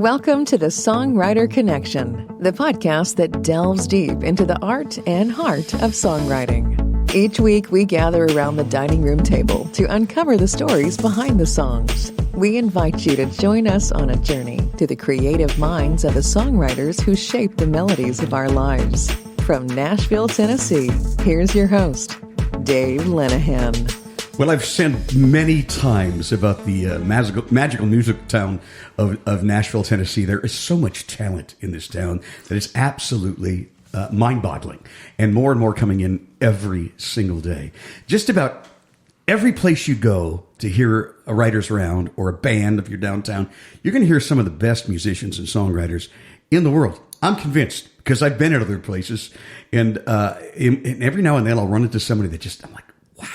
Welcome to the Songwriter Connection, the podcast that delves deep into the art and heart of songwriting. Each week, we gather around the dining room table to uncover the stories behind the songs. We invite you to join us on a journey to the creative minds of the songwriters who shape the melodies of our lives. From Nashville, Tennessee, here's your host, Dave Lenahan. Well, I've said many times about the magical music town of Nashville, Tennessee. There is so much talent in this town that it's absolutely mind-boggling, and more coming in every single day. Just about every place you go to hear a writer's round or a band, if you're downtown, you're going to hear some of the best musicians and songwriters in the world. I'm convinced, because I've been at other places, and every now and then I'll run into somebody that I'm like, wow.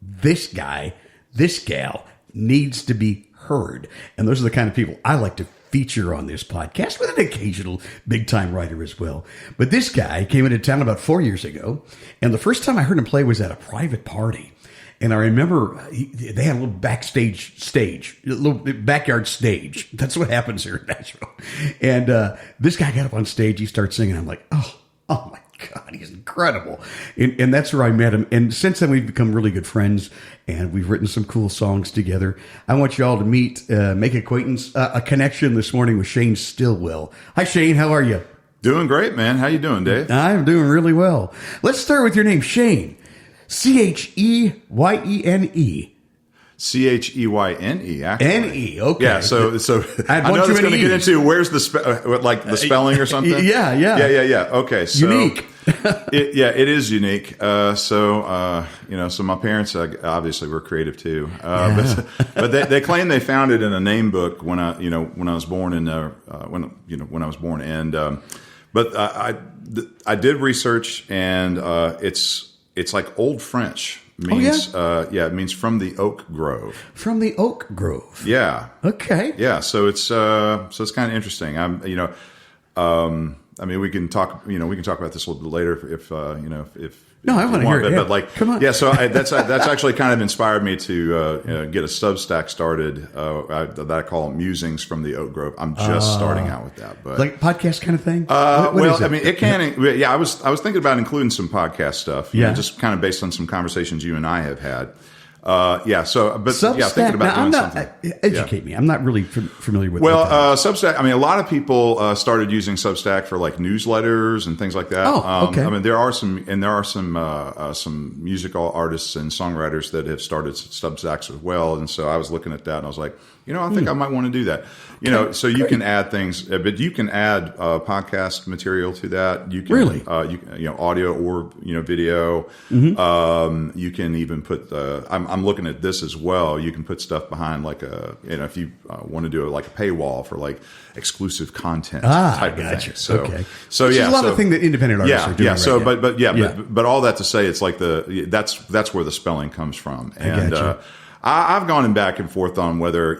This guy, this gal needs to be heard. And those are the kind of people I like to feature on this podcast, with an occasional big-time writer as well. But this guy came into town about 4 years ago, and the first time I heard him play was at a private party. And I remember they had a little a little backyard stage. That's what happens here in Nashville. And this guy got up on stage, he started singing. I'm like, oh my God, he's incredible. And that's where I met him. And since then, we've become really good friends, and we've written some cool songs together. I want you all to meet, make acquaintance, a connection this morning with Cheyne Stilwell. Hi, Cheyne. How are you? Doing great, man. How you doing, Dave? I'm doing really well. Let's start with your name, Cheyne. Cheyene. Cheyne, actually. N-E, okay. Yeah, so I know it's going to get into where's the spelling or something. Yeah. Okay, so unique. it is unique. So my parents obviously were creative too. But they claim they found it in a name book when I was born when I was born, and but I did research, and it's like Old French. Means, it means from the oak grove. From the oak grove. Yeah. Okay. Yeah. So it's kind of interesting. We can talk about this a little bit later if No, I want to hear it. Yeah. But come on. Yeah. So that's actually kind of inspired me to get a Substack started that I call Musings from the Oak Grove. I'm just starting out with that, but like podcast kind of thing. What is it? It can. Yeah, I was thinking about including some podcast stuff. Just kind of based on some conversations you and I have had. Substack, thinking about doing something. Educate me. I'm not really familiar with. Substack. A lot of people started using Substack for like newsletters and things like that. Oh, okay. There are some musical artists and songwriters that have started Substacks as well. And so I was looking at that, and I was like, I think I might want to do that. So you can add things, but you can add podcast material to that. You can really, audio or video. Mm-hmm. You can even put. I'm looking at this as well. You can put stuff behind if you want to do a paywall for like exclusive content type of thing. So, okay. So a lot of things that independent artists are doing. Yeah. So, right now. but all that to say, it's like that's where the spelling comes from. And I gotcha. I've gone back and forth on whether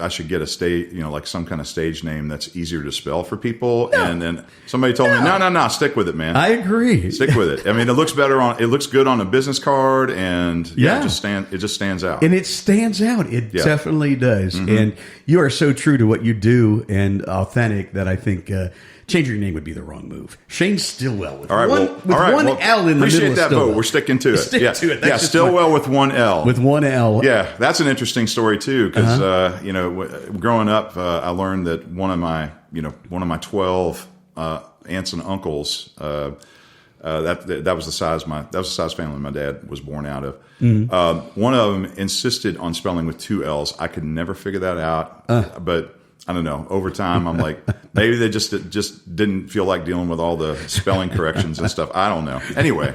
I should get a stage, like some kind of stage name that's easier to spell for people. No. And then somebody told me, no, stick with it, man. I agree. Stick with it. It looks good on a business card, and it just stands out. And it stands out. It definitely does. Mm-hmm. And you are so true to what you do and authentic that I think changing your name would be the wrong move. Cheyne Stilwell with one L in the middle. Appreciate that Stilwell. vote. We're sticking to it. Stick to it. Stillwell with one L. With one L. Yeah, that's an interesting story too, because growing up, I learned that one of my 12 aunts and uncles. That was the size family my dad was born out of. Mm-hmm. One of them insisted on spelling with two L's. I could never figure that out, but I don't know. Over time, I'm like, maybe they just didn't feel like dealing with all the spelling corrections and stuff. I don't know. Anyway,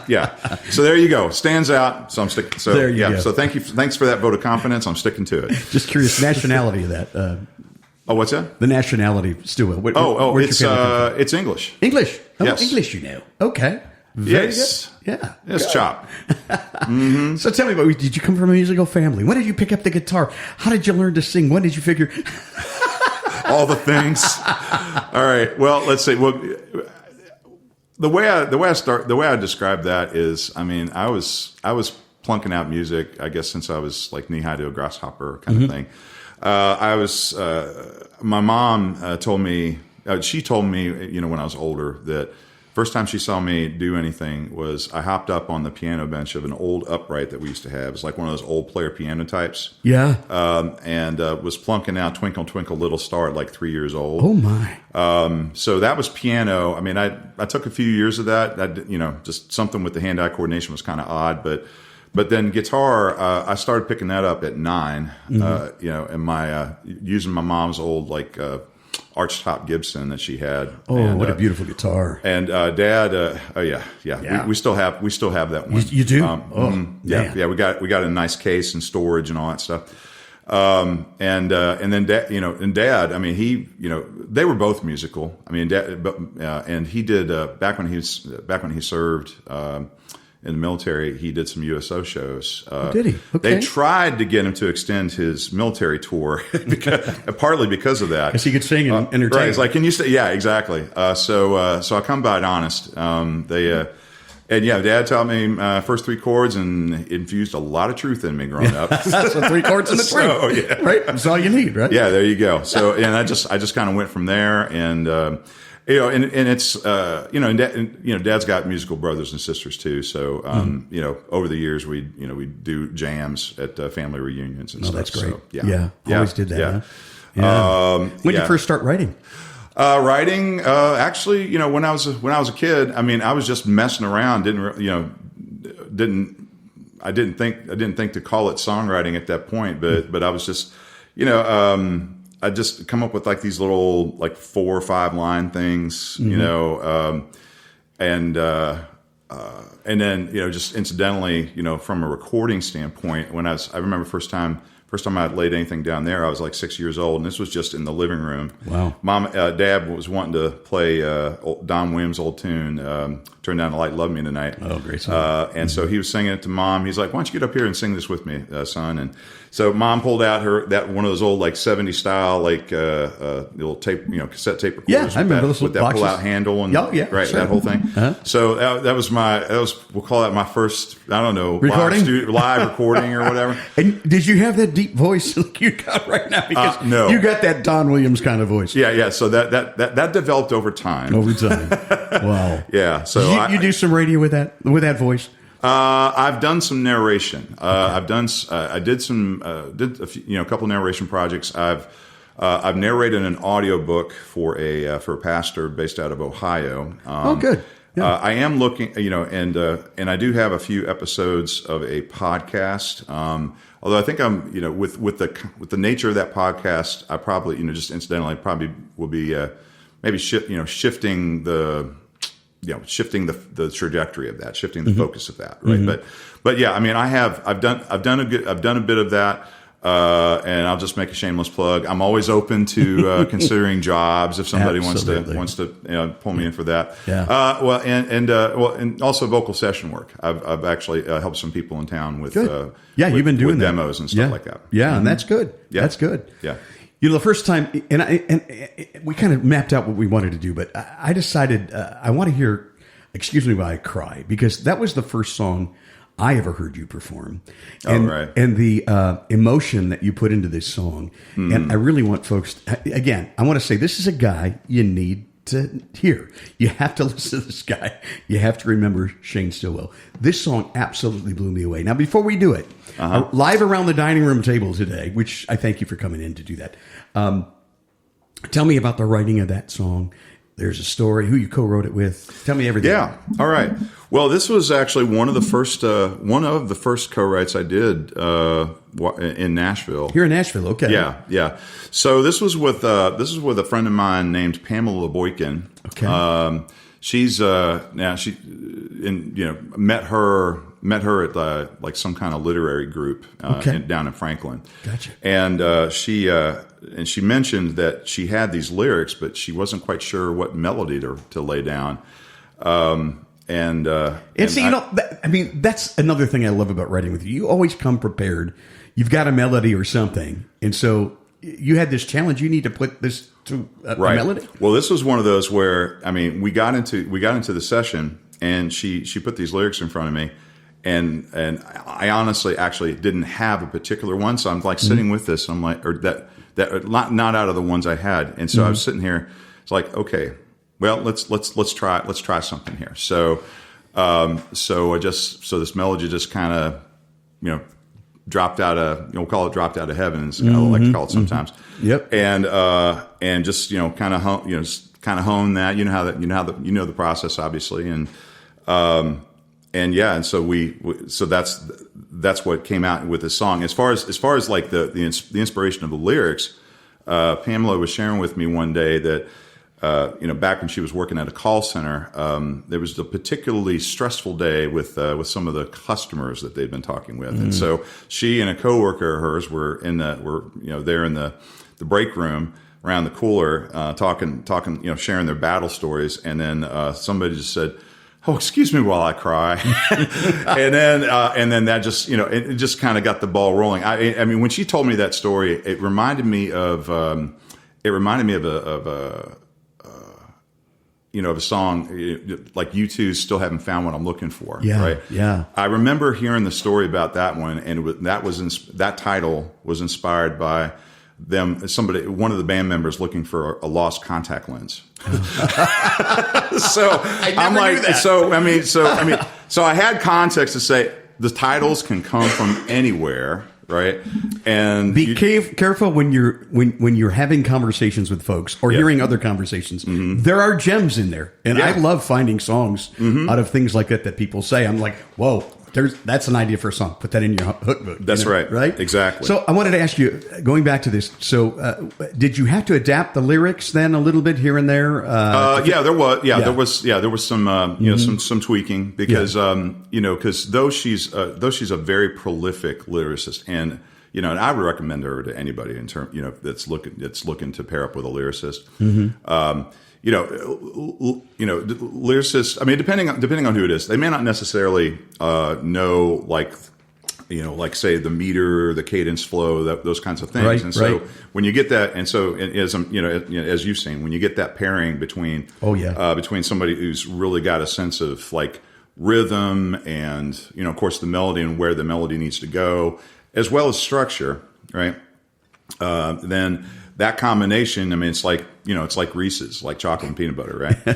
yeah. So there you go. Stands out. So I'm sticking. So there you go. So thanks for that vote of confidence. I'm sticking to it. Just curious, nationality of that. What's that? The nationality, Stilwell. It's English. English. Oh, yes. English. Okay. Very yes. Good. Yeah. It's good. chop. Mm-hmm. So tell me did you come from a musical family? When did you pick up the guitar? How did you learn to sing? When did you figure? All the things. All right. Well, let's see. Well, the way I describe that is, I was plunking out music, I guess, since I was like knee high to a grasshopper kind of thing. My mom told me, she told me, when I was older, that first time she saw me do anything was I hopped up on the piano bench of an old upright that we used to have. It was like one of those old player piano types. Yeah. And was plunking out Twinkle, Twinkle, Little Star at like 3 years old. Oh, my. So that was piano. I mean, I took a few years of that. Just something with the hand-eye coordination was kind of odd. But then guitar, I started picking that up at 9, and my using my mom's old, like, archtop Gibson that she had. Oh, and, what a beautiful guitar! And Dad, we still have that one. You do? Yeah. We got a nice case and storage and all that stuff. And then Dad, I mean, he, they were both musical. I mean, Dad, and he did back when he served. In the military, he did some USO shows. Did he? Okay. They tried to get him to extend his military tour, partly because of that. Because he could sing and entertain. Right. It's like, can you say? Yeah, exactly. So I come by it honest. Dad taught me first 3 chords and infused a lot of truth in me growing up. So 3 chords and a truth. So, yeah. Right? That's all you need, right? Yeah, there you go. So, and I just kind of went from there, and and it's Dad's got musical brothers and sisters too. So over the years we do jams at family reunions and stuff. That's great. So, Always did that. Yeah. Huh? When did you first start writing? Writing, actually, when I was a kid, I mean, I was just messing around. I didn't think to call it songwriting at that point, but I was just, I just come up with like these little like 4 or 5 line things, and then just incidentally, from a recording standpoint, I remember first time I laid anything down there, I was like 6 years old, and this was just in the living room. Wow. Dad was wanting to play Don Williams' old tune, "Turn Down the Light, Love Me Tonight." Oh, great song. And so he was singing it to Mom. He's like, "Why don't you get up here and sing this with me, son?" And so Mom pulled out one of those old like 70s style like little tape, cassette tape recorders. Yeah, I remember those with that boxes. pull-out handle and right, sure. That whole thing. Uh-huh. So that was we'll call that my first, I don't know, recording? live recording or whatever. And did you have that deep voice like you got right now? Because no. You got that Don Williams kind of voice. Yeah. So that developed over time. Wow. Yeah. So you do some radio with that voice? I've done some narration. I did a couple narration projects. I've narrated an audiobook for a pastor based out of Ohio. Good. Yeah. I am looking, and I do have a few episodes of a podcast. Although I think I'm, with the nature of that podcast, I probably, just incidentally, probably will be maybe shifting the trajectory of that, shifting the focus of that, right? Mm-hmm. But yeah, I mean, I've done a bit of that. And I'll just make a shameless plug. I'm always open to considering jobs if somebody wants to pull me in for that. Yeah. And also vocal session work. I've actually helped some people in town with you've been doing demos and stuff like that. Yeah, mm-hmm. And that's good. Yeah. That's good. Yeah. The first time, and we kind of mapped out what we wanted to do, but I decided I want to hear "Excuse Me While I Cry" because that was the first song I ever heard you perform, and the emotion that you put into this song. Mm. And I really want folks, I want to say this is a guy you need to hear. You have to listen to this guy. You have to remember Cheyne Stilwell. This song absolutely blew me away. Now, before we do it, live around the dining room table today, which I thank you for coming in to do that. Tell me about the writing of that song. There's a story, who you co-wrote it with. Tell me everything. Yeah. All right. Well, this was actually one of the first co-writes I did in Nashville. Here in Nashville, okay. Yeah. So this was with a friend of mine named Pamela Boykin. Okay. She's met her at like some kind of literary group down in Franklin. Gotcha. And she mentioned that she had these lyrics, but she wasn't quite sure what melody to lay down. That's another thing I love about writing with you. You always come prepared. You've got a melody or something, and so you had this challenge. You need to put this to a melody. Well, this was one of those where we got into the session, and she put these lyrics in front of me, and I honestly actually didn't have a particular one. So I'm like sitting with this. I'm like, or that not out of the ones I had. And so I was sitting here. It's like, okay, well, let's try something here. So this melody just kind of, dropped out of, we'll call it dropped out of heaven. I like to call it sometimes. Yep. And just, kind of hone that, the process obviously. And so that's what came out with this song. As far as like the inspiration of the lyrics, Pamela was sharing with me one day that, back when she was working at a call center, there was a particularly stressful day with some of the customers that they'd been talking with, and so she and a coworker of hers were there in the break room around the cooler, talking, sharing their battle stories, and then somebody just said, "Oh, excuse me while I cry," and then that just it just kind of got the ball rolling. I mean, when she told me that story, it reminded me of a song like U2's "Still Haven't Found What I'm Looking For." Yeah, right. Yeah. I remember hearing the story about that one, and that title was inspired by them. One of the band members looking for a lost contact lens. So I'm like, knew that. So I had context to say the titles can come from anywhere. Right, and be careful when you're having conversations with folks or hearing other conversations. There are gems in there, and I love finding songs out of things like that people say. I'm like, whoa, that's an idea for a song. Put that in your hook book. That's right, exactly. So I wanted to ask you, going back to this. So did you have to adapt the lyrics then a little bit here and there? There was some some tweaking because because though she's a very prolific lyricist, and and I would recommend her to anybody in term that's looking to pair up with a lyricist. Lyricists, I mean, depending on who it is, they may not necessarily know like say the meter, the cadence flow, those kinds of things. Right, and so when you get that, and so as you've seen, when you get that pairing between between somebody who's really got a sense of like rhythm and of course the melody and where the melody needs to go, as well as structure, right? Then that combination, I mean, it's like Reese's, like chocolate and peanut butter, right? There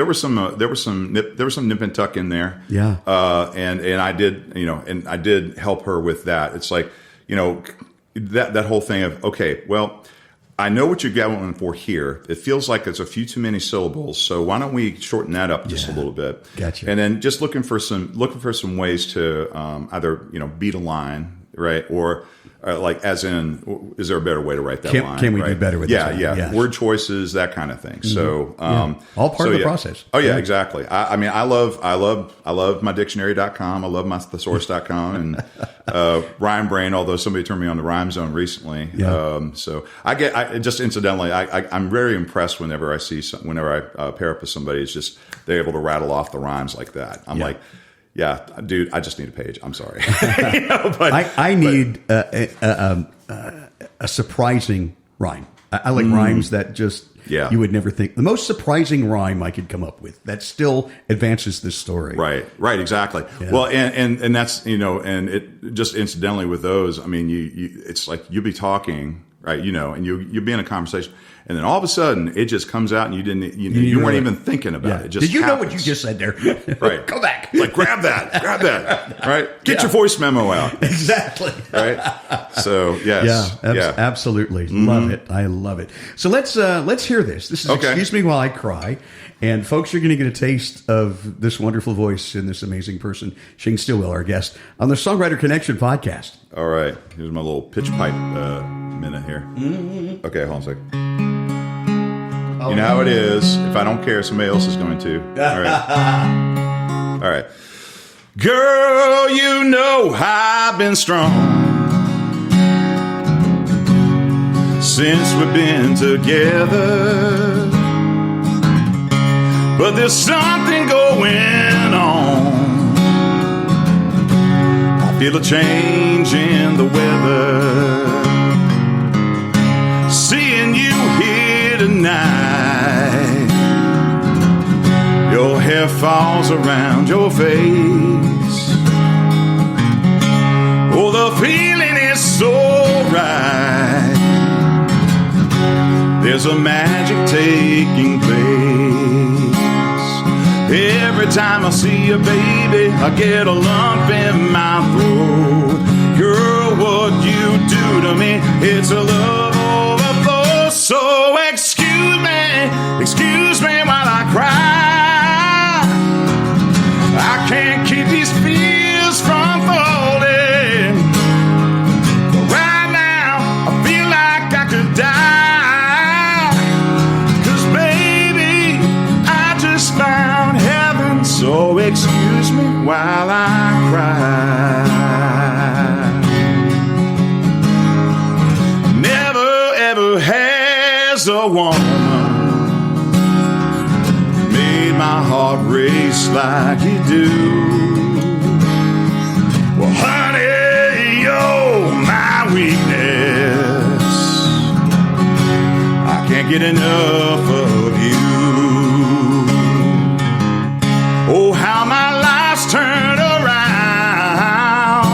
was some nip and tuck in there, and I did help her with that. It's like that whole thing of, okay, well, I know what you're going for here. It feels like it's a few too many syllables, so why don't we shorten that up just a little bit? Gotcha. And then just looking for some ways to either beat a line, right, or like as in, is there a better way to write that line? Can we do better with this? Yeah. Word choices, that kind of thing. So all part of the process. Oh yeah, exactly. I mean, I love mydictionary.com. I love thesaurus.com and Rhyme Brain. Although somebody turned me on to Rhyme Zone recently. So I just incidentally, I'm very impressed whenever I pair up with somebody. It's just they're able to rattle off the rhymes like that. I'm like, yeah, dude, I just need a page. I'm sorry. I need a surprising rhyme. I like rhymes that just you would never think. The most surprising rhyme I could come up with that still advances this story. Right, exactly. Yeah. Well, and that's and it just incidentally with those. I mean, it's like you'll be talking, right? And you'll be in a conversation. And then all of a sudden, it just comes out, and you weren't even thinking about it. It just Did you happens. know what you just said there? Right. Go back. Like, grab that. Right? Get your voice memo out. Exactly. Right? So, yes. Absolutely. Love it. I love it. So let's hear this. This is Excuse Me While I Cry. And folks, you're going to get a taste of this wonderful voice and this amazing person, Cheyne Stilwell, our guest, on the Songwriter Connection podcast. All right. Here's my little pitch pipe minute here. Okay, hold on a second. You know how it is. If I don't care, somebody else is going to. All right. All right. Girl, you know I've been strong since we've been together. But there's something going on. I feel a change in the weather. Seeing you here tonight, your hair hair falls around your face. Oh, the feeling is so right. There's a magic taking place. Every time I see you, baby, I get a lump in my throat. Girl, what you do to me, it's a love overflow. So excuse me while I cry. I can't keep these fears from falling. But right now, I feel like I could die. 'Cause baby, I just found heaven. So excuse me while I cry. Never ever has a woman made my heart race like you do. Well, honey, you're my weakness. I can't get enough of you. Oh, how my life's turned around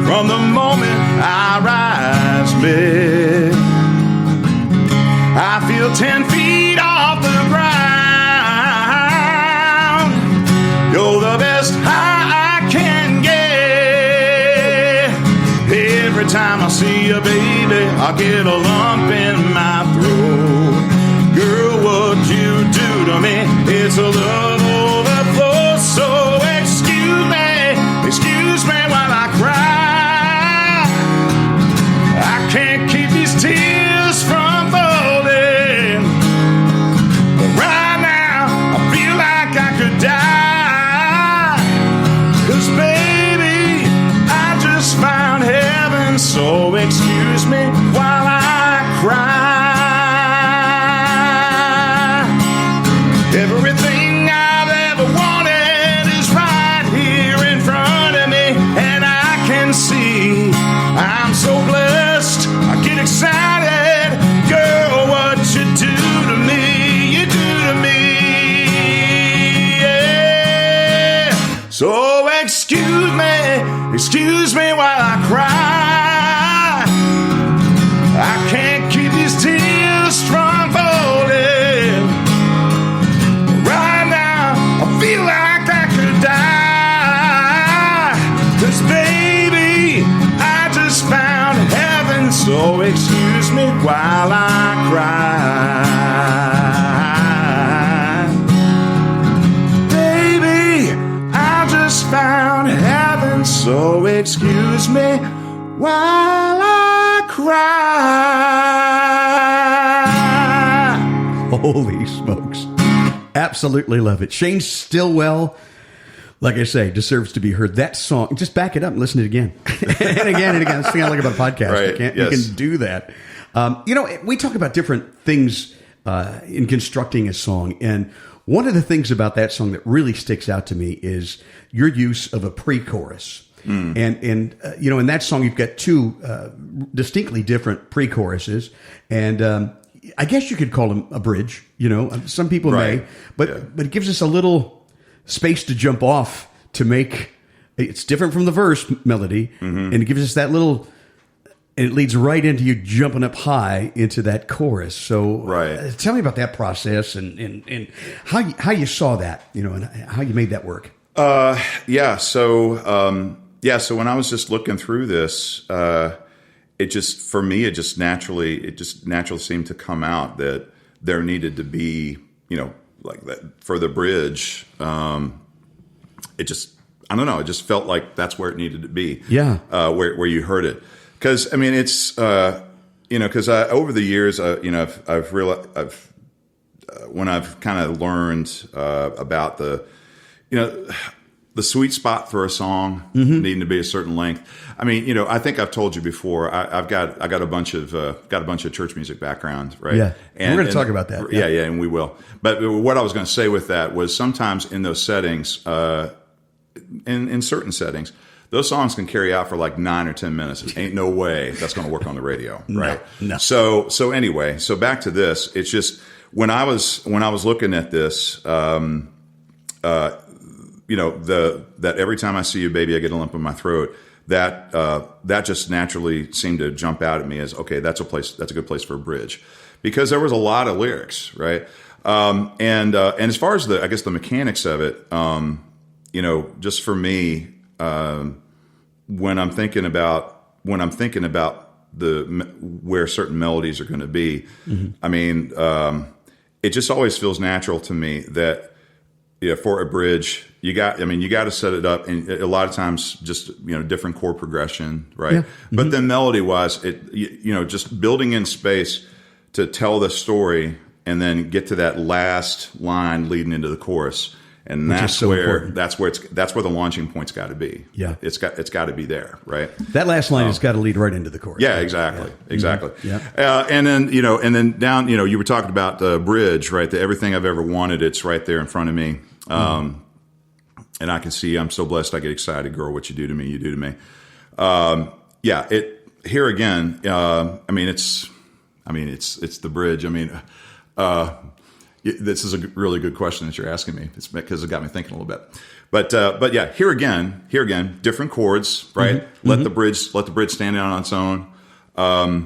from the moment I rise, babe. I feel 10 feet off the ground. You're the best high I can get. Every time I see you, baby, I get a lump in my throat. Girl, what you do to me, it's a love overflow. So excuse me while I cry. I can't keep these tears from falling. But right now, I feel like I could die. 'Cause baby, I just found heaven. So excuse me while I cry. Everything I've ever wanted is right here in front of me, and I can see I'm so blessed. I get excited, girl, what you do to me, you do to me, yeah. So excuse me while I cry. I can't keep these tears from falling. Right now, I feel like I could die. 'Cause baby, I just found heaven. So excuse me while I cry. Baby, I just found heaven. So excuse me while I cry. Holy smokes. Absolutely love it. Cheyne Stilwell, like I say, deserves to be heard. That song, just back it up and listen to it again. and again and again. This thing I like about a podcast. Right. You can do that. We talk about different things in constructing a song. And one of the things about that song that really sticks out to me is your use of a pre-chorus. And in that song, you've got two distinctly different pre-choruses. And I guess you could call them a bridge. Some people may. But it gives us a little space to jump off to make it's different from the verse melody, and it gives us that little, and it leads right into you jumping up high into that chorus. So tell me about that process and how you saw that, and how you made that work. So when I was just looking through this, it just naturally seemed to come out that there needed to be, like that for the bridge. It just felt like that's where it needed to be. Yeah. Where you heard it. Cause I mean, it's, cause over the years, I've realized, when I've kind of learned, about the sweet spot for a song needing to be a certain length. I mean, I think I've told you before. I got a bunch of church music background, right? Yeah, and we're going to talk about that. Yeah, and we will. But what I was going to say with that was sometimes in those settings, in certain settings, those songs can carry out for like 9 or 10 minutes. It ain't no way that's going to work on the radio, right? No. So anyway, back to this. It's just when I was looking at this, that every time I see you, baby, I get a lump in my throat. That just naturally seemed to jump out at me as, okay, that's a good place for a bridge, because there was a lot of lyrics, right? And as far as the mechanics of it, just for me, when I'm thinking about where certain melodies are going to be, I mean, it just always feels natural to me that for a bridge, you got to set it up, and a lot of times just different chord progression, right? Yeah. But then melody wise, just building in space to tell the story, and then get to that last line leading into the chorus, and that's where the launching point's got to be. Yeah, it's got to be there, right? That last line has got to lead right into the chorus. Yeah, exactly. Yeah. And then down, you were talking about the bridge, right? Everything I've ever wanted, it's right there in front of me. And I can see, I'm so blessed. I get excited, girl. What you do to me, you do to me. Here again. It's the bridge. This is a really good question that you're asking me. It's because it got me thinking a little bit. But yeah, here again, different chords, right? Let the bridge stand out on its own. And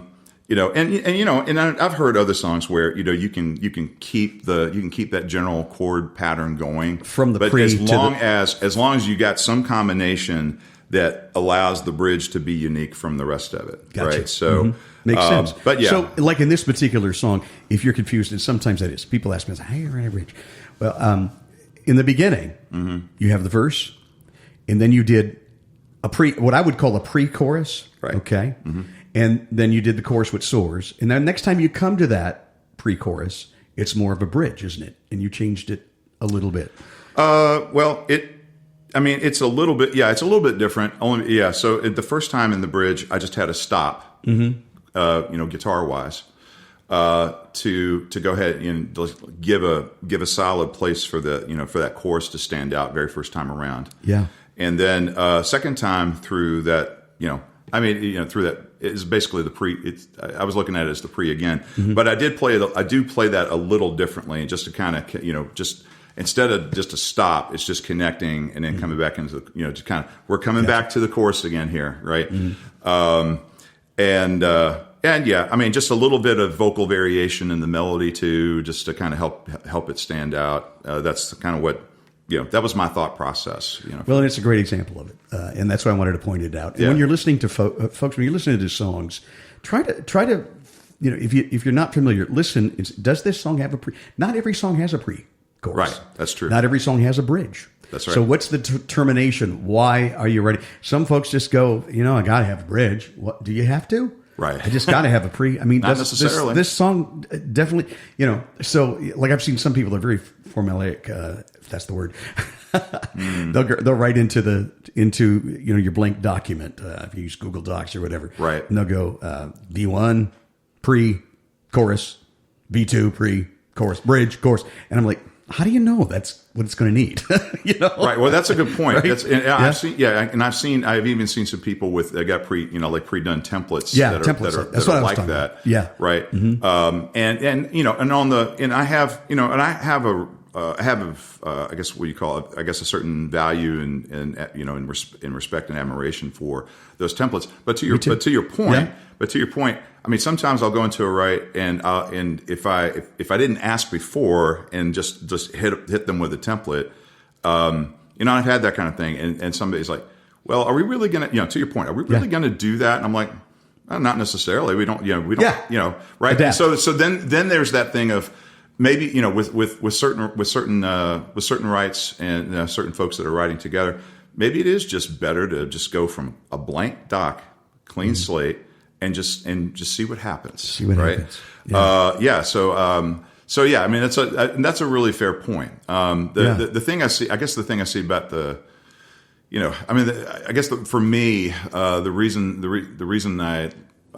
I've heard other songs where you can keep that general chord pattern going from the pre, as long as you got some combination that allows the bridge to be unique from the rest of it. Gotcha. Right? So makes sense. But yeah, so like in this particular song, if you're confused, and sometimes that is, people ask me, "How you write a bridge?" Well, in the beginning, you have the verse, and then you did what I would call a pre-chorus. Right. Okay. And then you did the chorus with soars. And then next time you come to that pre-chorus, it's more of a bridge, isn't it? And you changed it a little bit. It's a little bit, it's a little bit different. So the first time in the bridge, I just had to stop, guitar-wise, to go ahead and give a solid place for that chorus to stand out very first time around. Yeah. And then second time through that, through that is basically the pre. I was looking at it as the pre again, but I do play that a little differently, just to kind of just instead of just a stop, it's just connecting and then coming back into just kind of we're coming back to the chorus again here, right? And just a little bit of vocal variation in the melody too, just to kind of help it stand out. That's kind of what. That was my thought process. Well, and it's a great example of it, and that's why I wanted to point it out. And when you're listening to folks, when you're listening to these songs, try to, if you're not familiar, listen. Does this song have a pre? Not every song has a pre-chorus. Right, that's true. Not every song has a bridge. That's right. So what's the termination? Why are you ready? Some folks just go, I got to have a bridge. What do you have to? Right. I just got to have a pre. Not necessarily. This song definitely, so like I've seen some people are very formulaic, if that's the word. They'll write into your blank document, if you use Google Docs or whatever. Right. And they'll go V1, pre, chorus, V2, pre, chorus, bridge, chorus. And I'm like, how do you know that's what it's going to need? Right. Well, that's a good point. Right? I've even seen some people with got pre-done templates. Templates. that are like that. Yeah. Right. I have I guess what you call it, a certain value in respect and admiration for those templates. But to your point, sometimes I'll go into a write and if I didn't ask before and just hit them with a template, I've had that kind of thing, and somebody's like, well, are we really gonna, to your point, are we really gonna do that? And I'm like, well, not necessarily. We don't, right? Adapt. So then there's that thing of, maybe with certain rights and certain folks that are writing together, maybe it is just better to just go from a blank doc, clean slate, and just see what happens. See what happens. That's a really fair point. The thing I see, about the, for me, the reason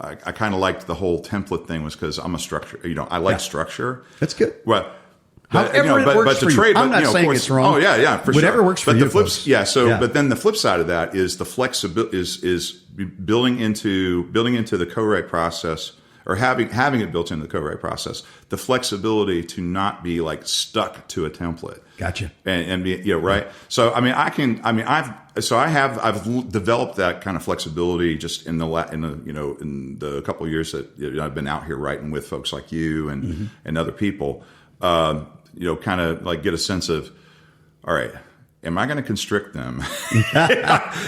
I kind of liked the whole template thing was because I'm a structure. I like structure. That's good. Well, however it works for you. I'm not saying it's wrong. Oh yeah, for whatever sure. works for you. But then the flip side of that is the flexibility is building into the co-write process or having it built into the co-write process, the flexibility to not be like stuck to a template. Gotcha. And be, right. So I've developed that kind of flexibility just in the couple of years that I've been out here writing with folks like you and other people. Kind of like get a sense of, all right, am I going to constrict them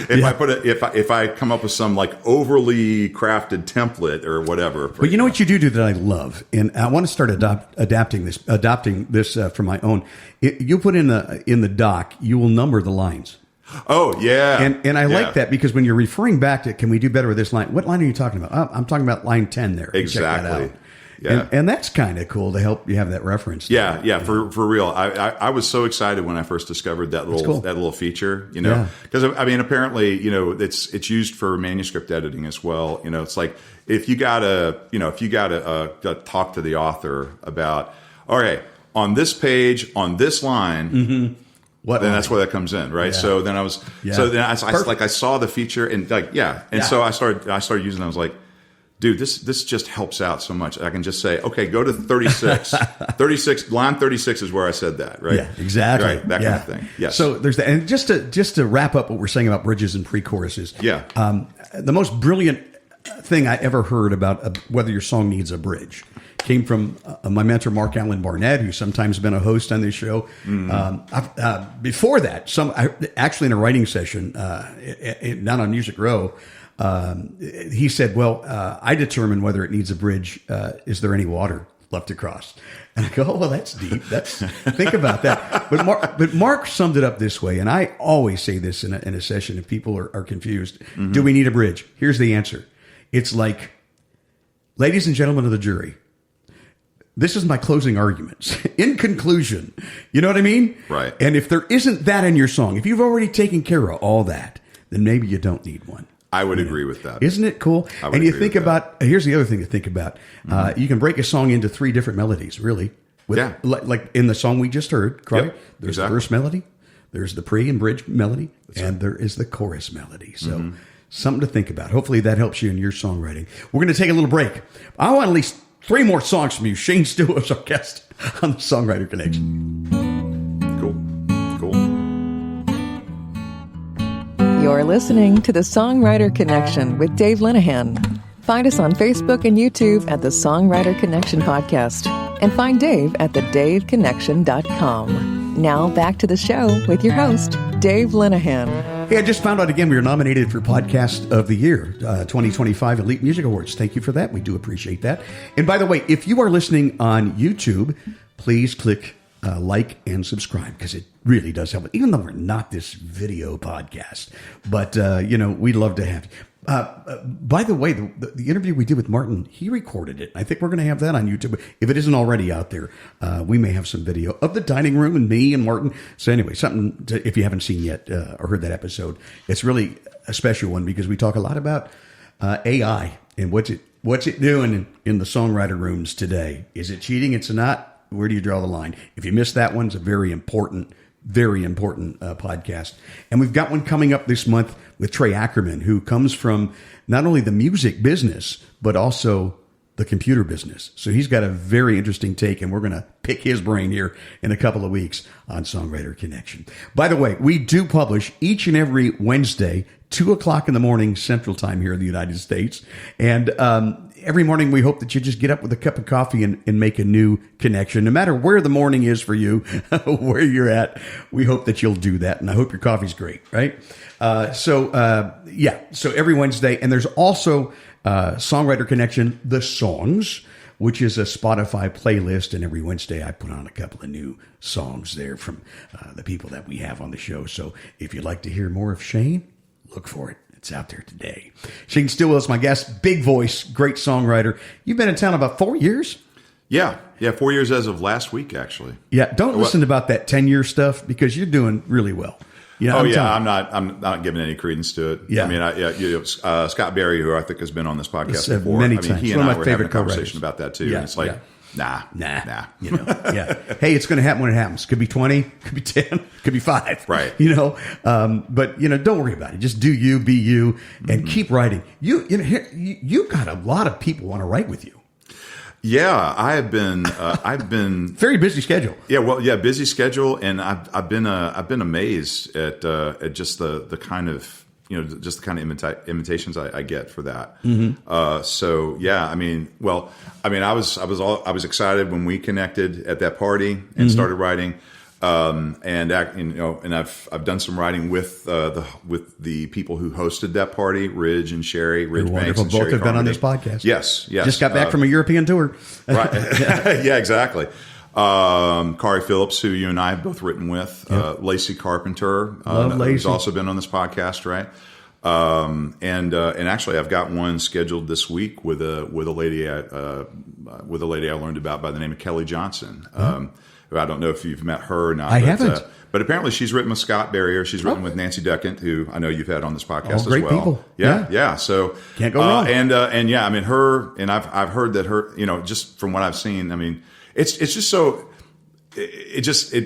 if I come up with some like overly crafted template or whatever? But you know what you do that I love, and I want to start adopting this for my own. You put in the doc, you will number the lines. Oh yeah, and I like that because when you're referring back to, can we do better with this line? What line are you talking about? Oh, I'm talking about line 10 there. Exactly. Check that out. Yeah. And that's kind of cool to help you have that reference. For real. I was so excited when I first discovered that little feature, because apparently, it's used for manuscript editing as well. It's like if you gotta talk to the author about, all right, on this page, on this line, then that's where that comes in, right? Yeah. So then I saw the feature and so I started using it. I was like, dude, this just helps out so much. I can just say, okay, go to 36. 36, line 36 is where I said that, right? Yeah, exactly. Right, that kind of thing. Yes. So there's that. And just to wrap up what we're saying about bridges and pre-choruses. Yeah. The most brilliant thing I ever heard about whether your song needs a bridge came from my mentor, Mark Allen Barnett, who's sometimes been a host on this show. Before that, actually in a writing session down on Music Row, he said, well, I determine whether it needs a bridge. Is there any water left to cross? And I go, oh, well, that's deep. Think about that. But Mark summed it up this way. And I always say this in a session if people are confused. Do we need a bridge? Here's the answer. It's like, ladies and gentlemen of the jury, this is my closing arguments. In conclusion, you know what I mean? Right. And if there isn't that in your song, if you've already taken care of all that, then maybe you don't need one. I would agree with that. Isn't it cool? And you think about, here's the other thing to think about. You can break a song into 3 different melodies, really. Like in the song we just heard, right? Yep, there's the verse melody, there's the pre and bridge melody, there is the chorus melody. So something to think about. Hopefully that helps you in your songwriting. We're going to take a little break. I want at least 3 more songs from you. Cheyne Stilwell is our guest on the Songwriter Connection. Cool. You're listening to the Songwriter Connection with Dave Linehan. Find us on Facebook and YouTube at the Songwriter Connection Podcast. And find Dave at thedaveconnection.com. Now back to the show with your host, Dave Linehan. Hey, I just found out again we were nominated for Podcast of the Year, 2025 Elite Music Awards. Thank you for that. We do appreciate that. And by the way, if you are listening on YouTube, please click like and subscribe because it really does help. Even though we're not this video podcast, but we'd love to have you. By the way, the interview we did with Martin, he recorded it. I think we're going to have that on YouTube. If it isn't already out there, we may have some video of the dining room and me and Martin. So anyway, something to, if you haven't seen yet or heard that episode, it's really a special one because we talk a lot about AI and what's it doing in the songwriter rooms today. Is it cheating? It's not. Where do you draw the line? If you missed that one, it's a very important podcast. And we've got one coming up this month with Trey Ackerman, who comes from not only the music business, but also the computer business. So he's got a very interesting take, and we're going to pick his brain here in a couple of weeks on Songwriter Connection. By the way, we do publish each and every Wednesday, 2:00 in the morning Central Time here in the United States. And every morning we hope that you just get up with a cup of coffee and make a new connection. No matter where the morning is for you, where you're at, we hope that you'll do that. And I hope your coffee's great, right? So every Wednesday. And there's also Songwriter Connection, The Songs, which is a Spotify playlist. And every Wednesday I put on a couple of new songs there from the people that we have on the show. So if you'd like to hear more of Cheyne, look for it. It's out there today. Cheyne Stilwell is my guest. Big voice, great songwriter. You've been in town about 4 years? Yeah, 4 years as of last week, actually. Yeah, don't listen about that 10-year stuff because you're doing really well. I'm not giving any credence to it. Yeah. I mean, Scott Berry, who I think has been on this podcast before, many times. He and I were having a conversation about that too. Yeah, and it's like, nah. Hey, it's going to happen when it happens. Could be 20, could be 10, could be 5. Right. But don't worry about it. Just do you, be you, and keep writing. You got a lot of people want to write with you. Yeah, I've been Very busy schedule. Yeah, well, yeah, busy schedule, and I've been amazed at just the kind of just the kind of invitations I get for that. So yeah, I was excited when we connected at that party and started writing. And I've done some writing with the people who hosted that party, Ridge and Sherry, Ridge Banks and Sherry Both have been on this Carmody. podcast. Yes. Just got back from a European tour. Right. Yeah, exactly. Kari Phillips, who you and I have both written with, Lacey Carpenter, who's also been on this podcast, right? And actually, I've got one scheduled this week with a lady I learned about by the name of Kelly Johnson. I don't know if you've met her or not. I haven't. But apparently she's written with Scott Barrier. She's written with Nancy Duckant, who I know you've had on this podcast as well. Great people. Yeah. So can't go wrong. And yeah, I mean her, and I've heard that her, just from what I've seen, I mean, it's just so, it just I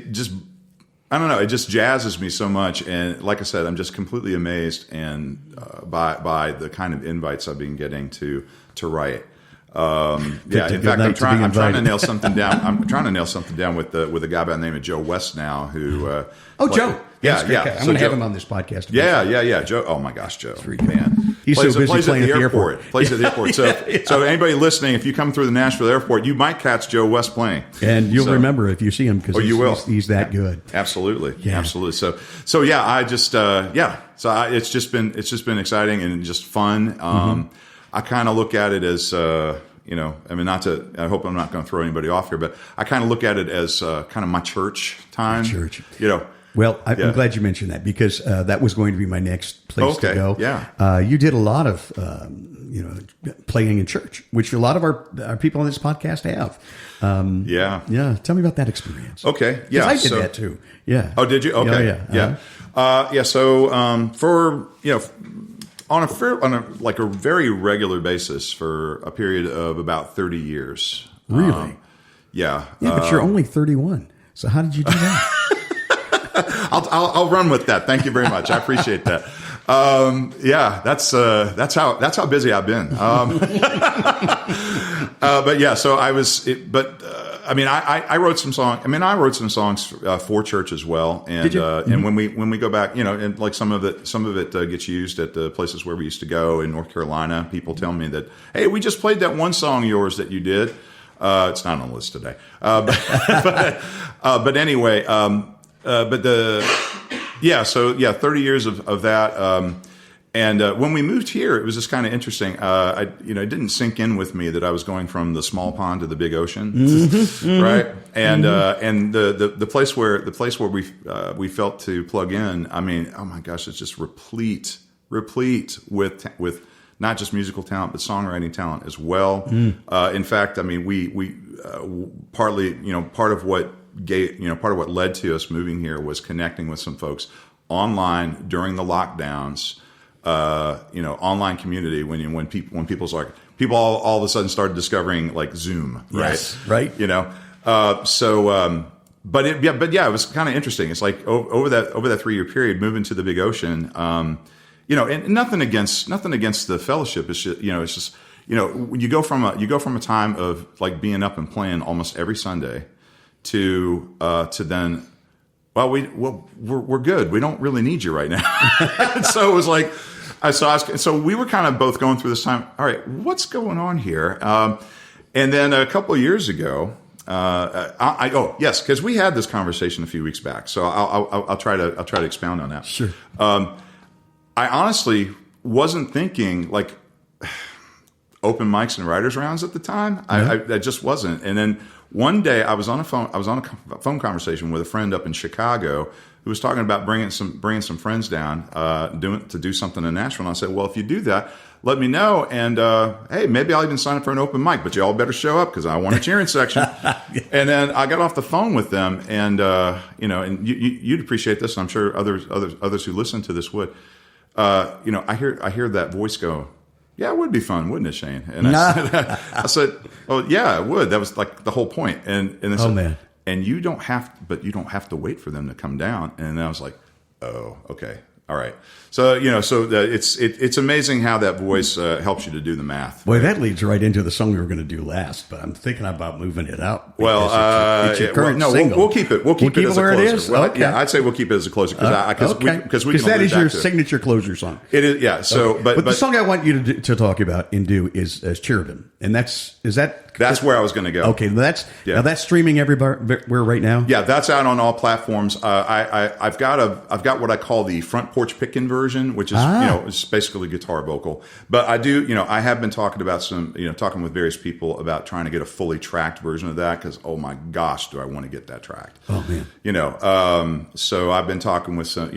don't know, it just jazzes me so much. And like I said, I'm just completely amazed and by the kind of invites I've been getting to write. Yeah. In fact, I'm trying to nail something down. I'm trying to nail something down with a guy by the name of Joe West now, who. Joe. Yeah. I'm going to have him on this podcast. Yeah. Joe. Oh my gosh, Joe. Man. He's so busy playing at the airport. Plays at the airport. So anybody listening, if you come through the Nashville airport, you might catch Joe West playing, and you'll remember if you see him because he's that good. Absolutely. Yeah. Absolutely. So yeah, I just So it's just been exciting and just fun. I kind of look at it as, I hope I'm not going to throw anybody off here, but I kind of look at it as kind of my church time. Well, I'm glad you mentioned that because that was going to be my next place to go. Yeah. You did a lot of, playing in church, which a lot of our people on this podcast have. Yeah. Tell me about that experience. Okay. Yeah. I did that too. Yeah. Oh, did you? Okay. Yeah. So, for, on a very regular basis for a period of about 30 years. Really? Yeah. Yeah, but you're only 31. So how did you do that? I'll run with that. Thank you very much. I appreciate that. Yeah, that's how busy I've been. But yeah, so I was, I wrote some songs. I wrote some songs for church as well. And, and when we go back, and like some of it gets used at the places where we used to go in North Carolina. People tell me that, hey, we just played that one song of yours that you did. It's not on the list today. But anyway, 30 years of that. And when we moved here, it was just kind of interesting. It didn't sink in with me that I was going from the small pond to the big ocean, right? And the place where we felt to plug in. I mean, oh my gosh, it's just replete with not just musical talent but songwriting talent as well. In fact, I mean, we partly, part of what led to us moving here was connecting with some folks online during the lockdowns. Online community when people all of a sudden started discovering like Zoom, right? Yes, right. But it was kind of interesting. It's like over that 3-year period, moving to the big ocean, and nothing against the fellowship. It's just, you go from a time of like being up and playing almost every Sunday to then, well, we're good. We don't really need you right now. So it was like, so we were kind of both going through this time. All right, what's going on here? And then a couple of years ago, because we had this conversation a few weeks back. So I'll try to expound on that. Sure. I honestly wasn't thinking like open mics and writers rounds at the time. Mm-hmm. I just wasn't. And then one day I was on a phone conversation with a friend up in Chicago who was talking about bringing some friends down to do something in Nashville. And I said, well, if you do that, let me know. And hey, maybe I'll even sign up for an open mic, but you all better show up because I want a cheering section. And then I got off the phone with them, and and you'd appreciate this, and I'm sure others who listen to this would. I hear that voice go, yeah, it would be fun, wouldn't it, Cheyne? And I said, oh yeah, it would. That was like the whole point. And they said, man. And you don't have to wait for them to come down. And I was like, oh, okay. All right. So, it's amazing how that voice helps you to do the math. Boy, that leads right into the song we were going to do last, but I'm thinking about moving it out. Well, it's your current single. We'll keep it. We'll keep it as a where closer. it is? Well, Okay. Yeah, I'd say we'll keep it as a closer because that is your signature closer song. It is, yeah. So, but the song I want you to talk about and do is Cherubim, and that's where I was going to go. Okay, now that's streaming everywhere right now. Yeah, that's out on all platforms. I've got what I call the front porch picking version, which is it's basically guitar vocal. But I have been talking with various people about trying to get a fully tracked version of that because oh my gosh, do I want to get that tracked? Oh man, so I've been talking with some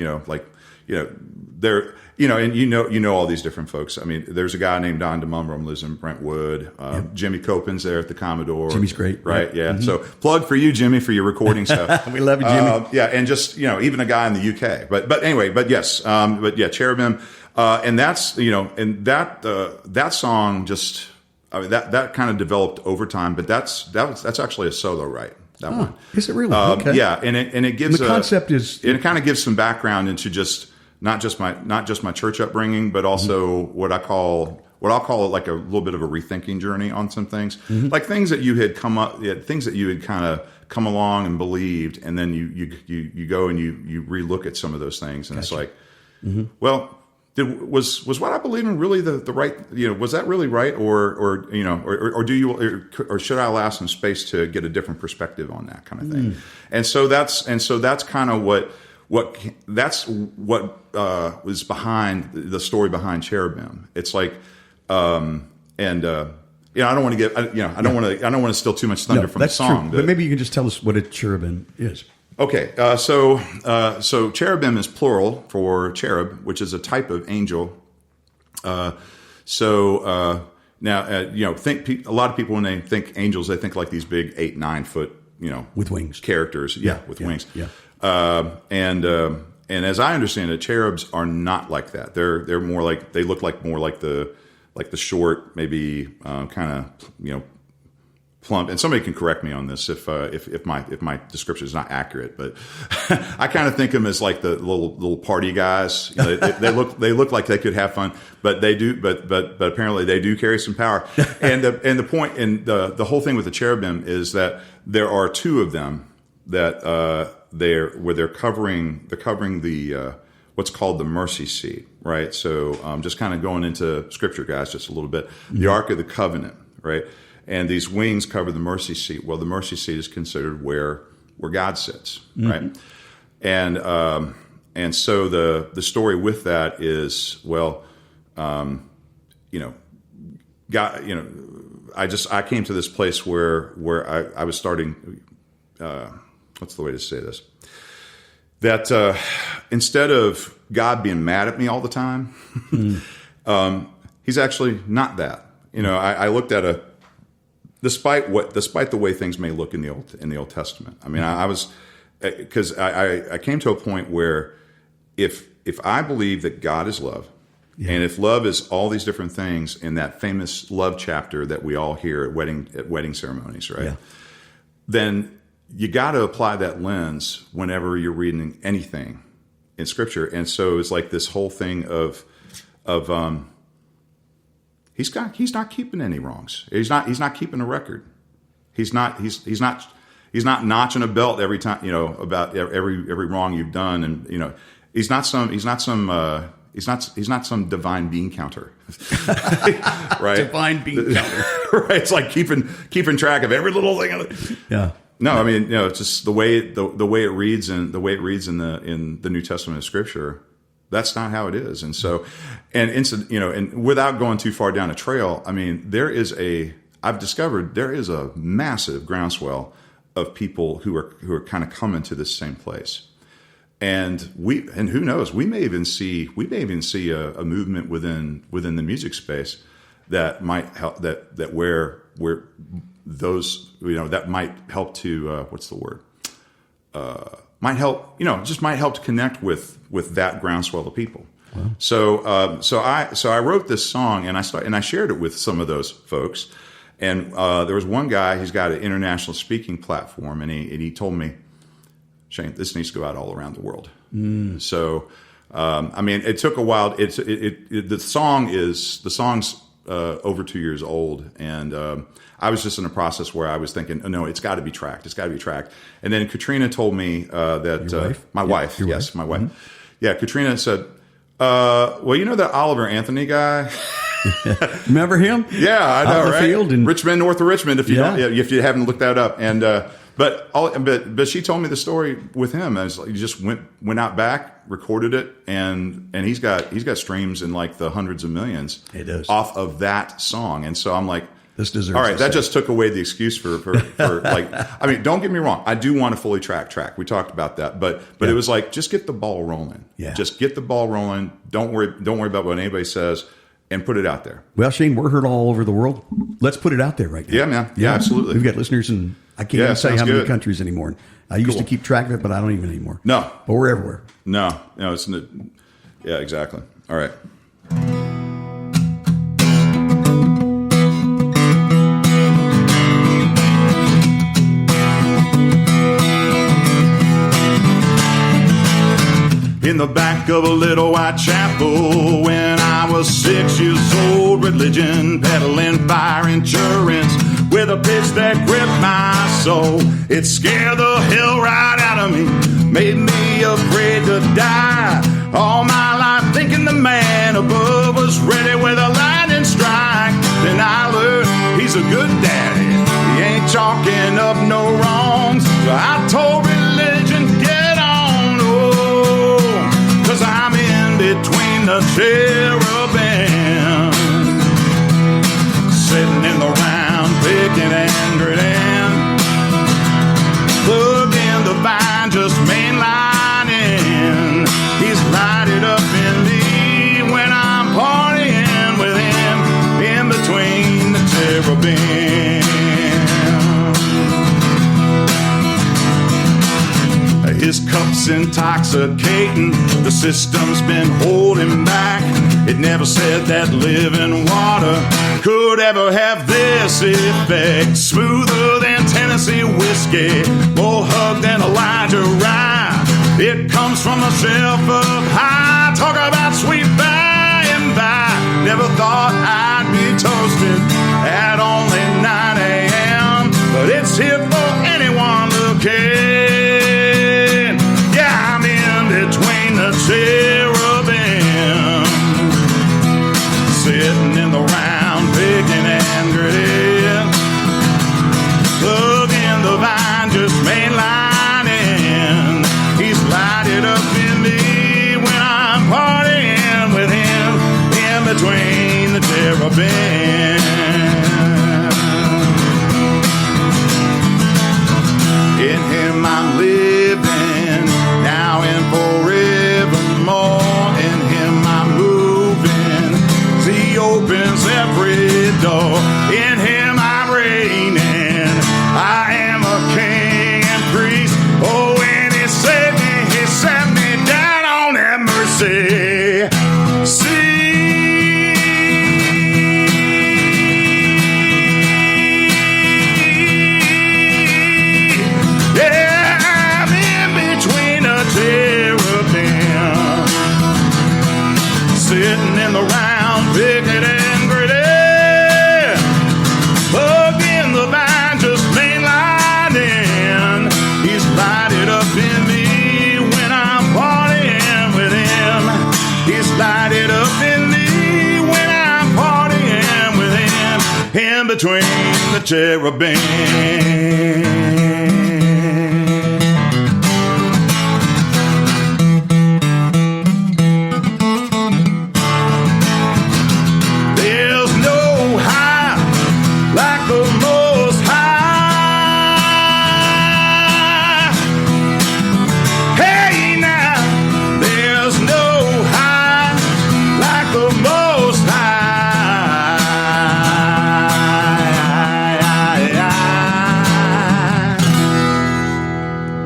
there. And all these different folks. I mean, there's a guy named Don DeMumrum lives in Brentwood. Jimmy Copen's there at the Commodore. Jimmy's great, right? Yeah. Mm-hmm. So plug for you, Jimmy, for your recording stuff. We love you, Jimmy. And just even a guy in the UK. But anyway, yes, Cherubim, and that's and that song just that kind of developed over time. But that's actually a solo write. That one is it really? Okay. Yeah, and it gives the concept is it kind of gives some background into just. Not just my church upbringing, but also what I'll call it like a little bit of a rethinking journey on some things, like things that you had things that you had kind of come along and believed, and then you go and you relook at some of those things, and It's like, well, was what I believe in really the right? Was that really right, or should I allow some space to get a different perspective on that kind of thing? And so that's kind of what was behind the story behind Cherubim. It's like, I don't want to get, I don't want to steal too much thunder from the song. True. But maybe you can just tell us what a cherubim is. Okay, so cherubim is plural for cherub, which is a type of angel. Now, think a lot of people when they think angels, they think like these big 8-9 foot, with wings characters, with wings. Yeah. And as I understand it, cherubs are not like that. They're more like they look like more like the short, maybe kind of plump. And somebody can correct me on this if my description is not accurate. But I kind of think of them as like the little party guys. They look like they could have fun, but they do. But apparently they do carry some power. And the point and the whole thing with the cherubim is that there are two of them that. They're covering the what's called the mercy seat, right? So just kind of going into scripture, guys, just a little bit. The Ark of the Covenant, right? And these wings cover the mercy seat. Well, the mercy seat is considered where God sits, right? And so the story with that is God, I came to this place where I was starting. What's the way to say this? That instead of God being mad at me all the time, he's actually not that. I looked at despite the way things may look in the Old Testament. I mean, because I came to a point where if I believe that God is love, and if love is all these different things in that famous love chapter that we all hear at wedding ceremonies, right? Yeah. Then you got to apply that lens whenever you're reading anything in Scripture, and so it's like this whole thing of he's not keeping any wrongs. He's not keeping a record. He's not notching a belt every time about every wrong you've done, and he's not some divine bean counter, right? Divine bean counter, right? It's like keeping track of every little thing. Yeah. No, I mean, it's just the way it reads in the New Testament of Scripture. That's not how it is. And so, and without going too far down a trail, I mean, I've discovered there is a massive groundswell of people who are kind of coming to this same place. And who knows, we may even see a movement within the music space that might help that where those, that might help to, what's the word? Might help to connect with that groundswell of people. Wow. So I wrote this song and I shared it with some of those folks. And there was one guy, he's got an international speaking platform, and he told me, Cheyne, this needs to go out all around the world. So I mean, it took a while. The song's over 2 years old, and I was just in a process where I was thinking, oh, no, it's got to be tracked. It's got to be tracked. And then Katrina told me that Your wife? my wife, Your yes, wife? my wife, Mm-hmm. yeah. Katrina said, well, you know that Oliver Anthony guy. Remember him? Yeah, I know, Out in the right? field and Richmond, north of Richmond. If you Yeah. if you haven't looked that up, and but she told me the story with him. I was like, he just went out back, recorded it, and he's got streams in like the hundreds of millions. It does. Off of that song, and so I'm like, this deserves. all right, a that say. just took away the excuse for like. I mean, don't get me wrong. I do want to fully track. We talked about that, but it was like, just get the ball rolling. Yeah. Just get the ball rolling. Don't worry about what anybody says, and put it out there. Well, Cheyne, we're heard all over the world. Let's put it out there right now. Yeah, man. Yeah, absolutely. We've got listeners in, I can't Yeah, even say sounds how many good. countries anymore. I used to keep track of it, but I don't even anymore. No. But we're everywhere. No, it's yeah, exactly. All right. In the back of a little white chapel when I was 6 years old, religion peddling fire insurance with a pitch that gripped my soul. It scared the hell right out of me, made me afraid to die. All my life thinking the man above was ready with a lightning strike. Then I learned he's a good daddy, he ain't chalking up no wrongs. So I told religion, get on, oh, 'cause I'm in between the cherubim, sitting in the round, picking and gritting, plug in the vine, just mainlining. He's lighted up in me when I'm partying with him, in between the cherubim. His cup's intoxicating, the system's been holding back. It never said that living water could ever have this effect. Smoother than Tennessee whiskey, more hug than Elijah Rye. It comes from the shelf up high. Talk about sweet by and by. Never thought I'd be toasted at only 9 a.m., but it's here for anyone looking. Yeah, I'm in between the cherubim, sitting in the round, picking and gritting, plug in the vine, just mainlining. He's lighted up in me when I'm partying with him, in between the cherubim. In him I'm living, now and forevermore. In him I'm moving, he opens every door. In him I'm reigning, I am a king and priest. Oh, when he saved me down on that mercy seat. Sitting in the round, picking and gritting, plug in the vine, just mainlining. He's lighted up in me when I'm partying with him. He's lighted up in me when I'm partying with him, in between the cherubim.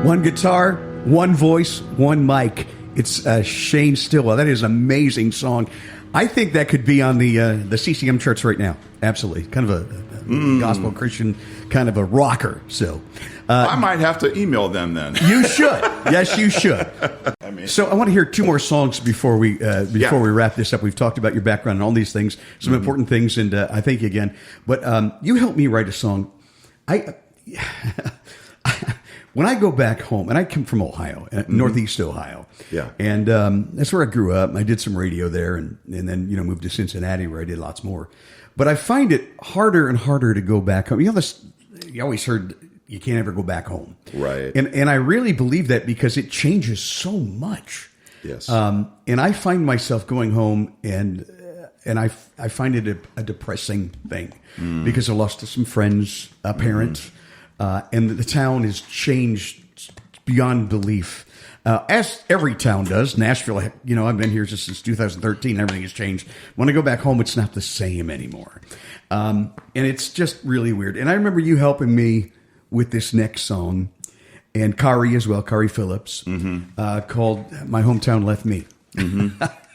One guitar, one voice, one mic. It's Cheyne Stilwell. That is an amazing song. I think that could be on the CCM charts right now. Absolutely, kind of a gospel Christian, kind of a rocker. So I might have to email them then. You should. Yes, you should. So I want to hear two more songs before we wrap this up. We've talked about your background and all these things, some important things, and I thank you again. But you helped me write a song. When I go back home, and I come from Ohio, Northeast Ohio, and that's where I grew up. I did some radio there, and then moved to Cincinnati where I did lots more. But I find it harder and harder to go back home. You always heard you can't ever go back home, right? And I really believe that because it changes so much. Yes. And I find myself going home and I find it a depressing thing because I lost some friends, a parent. And the town has changed beyond belief, as every town does. Nashville, I've been here just since 2013. Everything has changed. When I go back home, it's not the same anymore. And it's just really weird. And I remember you helping me with this next song, and Kari as well, Kari Phillips, called My Hometown Left Me.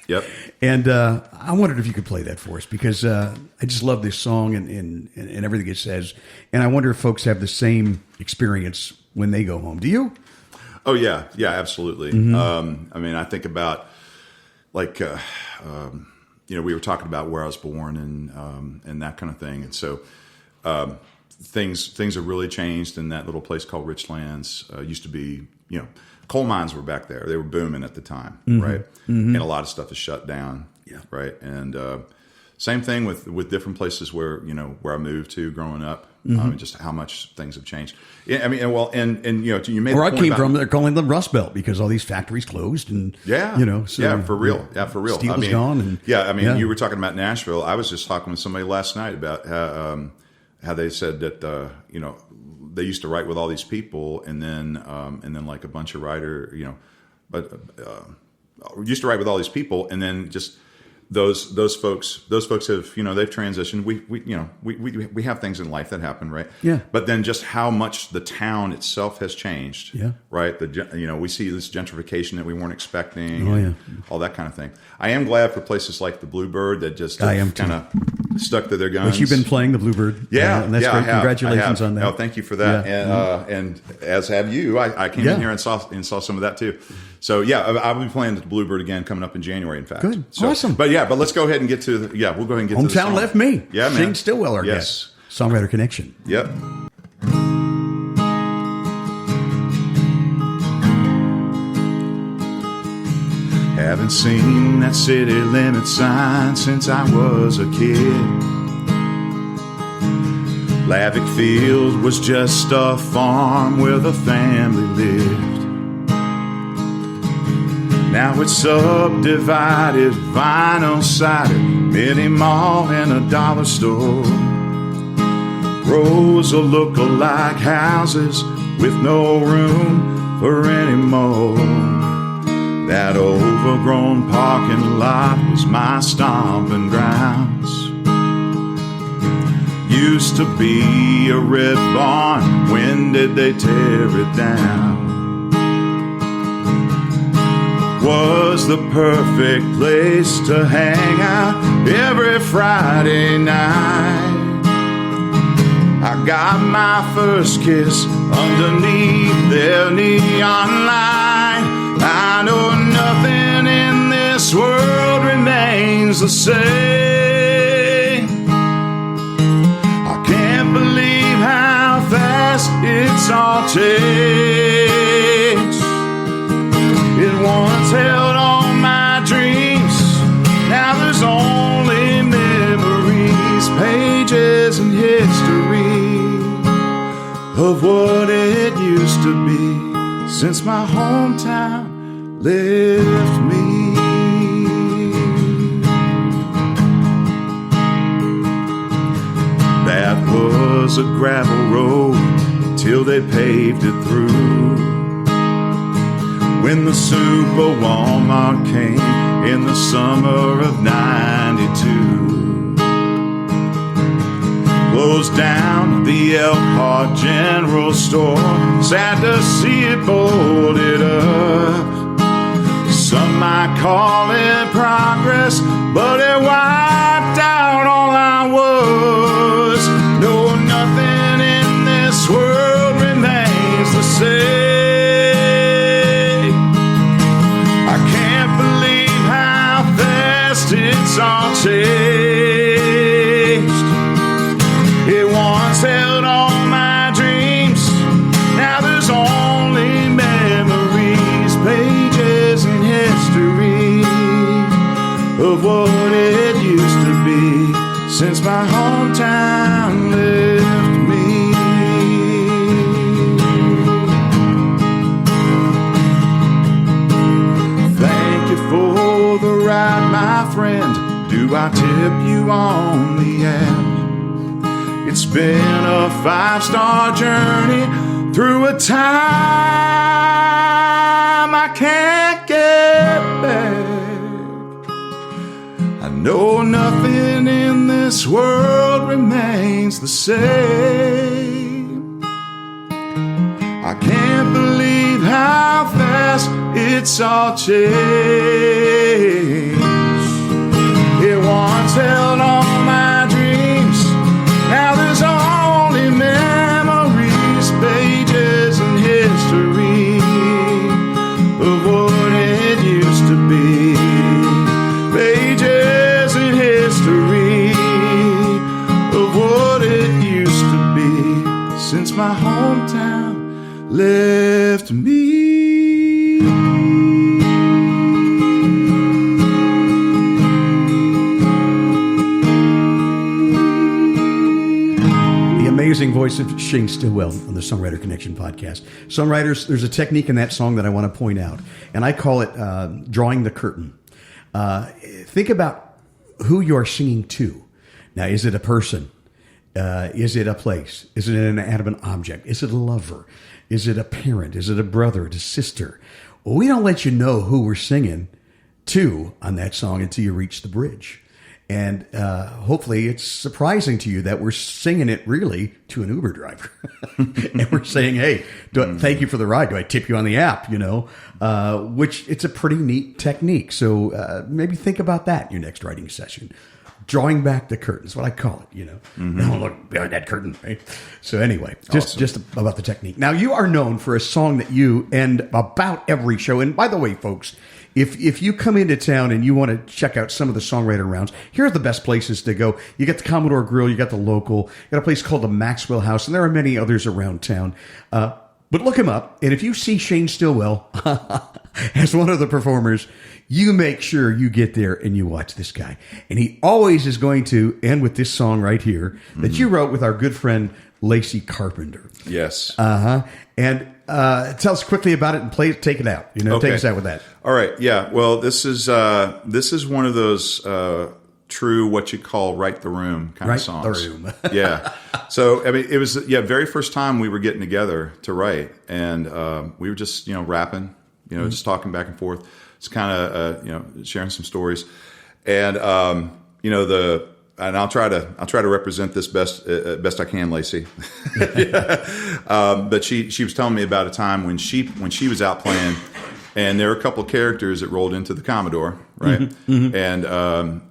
Yep. And I wondered if you could play that for us because I just love this song and everything it says. And I wonder if folks have the same experience when they go home. Do you? Oh, yeah. Yeah, absolutely. I mean, I think about like, we were talking about where I was born and that kind of thing. And so things have really changed in that little place called Richlands. Used to be, coal mines were back there. They were booming at the time, right? And a lot of stuff is shut down, right? And same thing with different places where I moved to growing up. Just how much things have changed. Yeah, I mean, and you made where the I point came about, from. They're calling them Rust Belt because all these factories closed and for real. Yeah, for real. Steel's gone. And, you were talking about Nashville. I was just talking with somebody last night about how they said that they used to write with all these people, and then like a bunch of used to write with all these people, and then just those folks have they've transitioned. We have things in life that happen, right? Yeah. But then just how much the town itself has changed, right? We see this gentrification that we weren't expecting, all that kind of thing. I am glad for places like the Bluebird that just kind of stuck to their guns. But you've been playing the Bluebird, and that's great. Congratulations on that. Oh, thank you for that, and as have you. I came in here and saw some of that too. So I'll be playing the Bluebird again coming up in January. In fact, good, awesome. But let's go ahead and get to we'll go ahead and get to the Hometown song. Left Me. Yeah, man. Cheyne Stilwell, our guest. Songwriter Connection. Yep. Haven't seen that city limit sign since I was a kid. Lavick Field was just a farm where the family lived. Now it's subdivided, vinyl-sided, mini mall and a dollar store. Rows of look-alike houses with no room for any more. That overgrown parking lot was my stomping grounds. Used to be a red barn, when did they tear it down? Was the perfect place to hang out every Friday night. I got my first kiss underneath their neon light. I know nothing in this world remains the same. I can't believe how fast it's all changed. It once held all my dreams. Now there's only memories, pages and history of what it used to be since my hometown left me. That was a gravel road till they paved it through. When the Super Walmart came in the summer of '92. Closed down the Elkhart General Store. Sad to see it boarded up. Some might call it progress, but it wiped out all I was. No, nothing in this world remains the same. I can't believe how fast it's all changed. It once held all my dreams. Now there's only memories, pages in history of what it used to be since my hometown left me. Thank you for the ride, my friend. Do I tip you on the end? It's been a 5-star journey through a time I can't get back. I know nothing in this world remains the same. I can't believe how fast it's all changed. It once held all my dreams. Now there's only memories, pages in history of what it used to be. Pages in history of what it used to be since my hometown left me. Amazing voice of Cheyne Stilwell on the Songwriter Connection podcast. Songwriters, there's a technique in that song that I want to point out, and I call it drawing the curtain. Think about who you are singing to. Now, is it a person? Is it a place? Is it an inanimate object? Is it a lover? Is it a parent? Is it a brother? A sister? Well, we don't let you know who we're singing to on that song until you reach the bridge. And hopefully it's surprising to you that we're singing it really to an Uber driver. And we're saying, hey, thank you for the ride. Do I tip you on the app? Which it's a pretty neat technique. So maybe think about that in your next writing session. Drawing back the curtain is what I call it, Don't look behind that curtain, right? So anyway, just about the technique. Now, you are known for a song that you end about every show. And by the way, folks, if you come into town and you want to check out some of the songwriter rounds, here are the best places to go. You got the Commodore Grill, you got the local, you got a place called the Maxwell House, and there are many others around town. But look him up, and if you see Cheyne Stilwell as one of the performers, you make sure you get there and you watch this guy. And he always is going to end with this song right here that you wrote with our good friend Lacey Carpenter. Yes. And tell us quickly about it and take it out. Take us out with that. All right. Yeah. Well, this is one of those true what you call write the room kind of songs. The room. Yeah. So I mean, it was very first time we were getting together to write, and we were just rapping, just talking back and forth. It's kind of sharing some stories, and and I'll try to represent this best I can, Lacey. But she was telling me about a time when she was out playing, and there were a couple of characters that rolled into the Commodore, right? Mm-hmm. And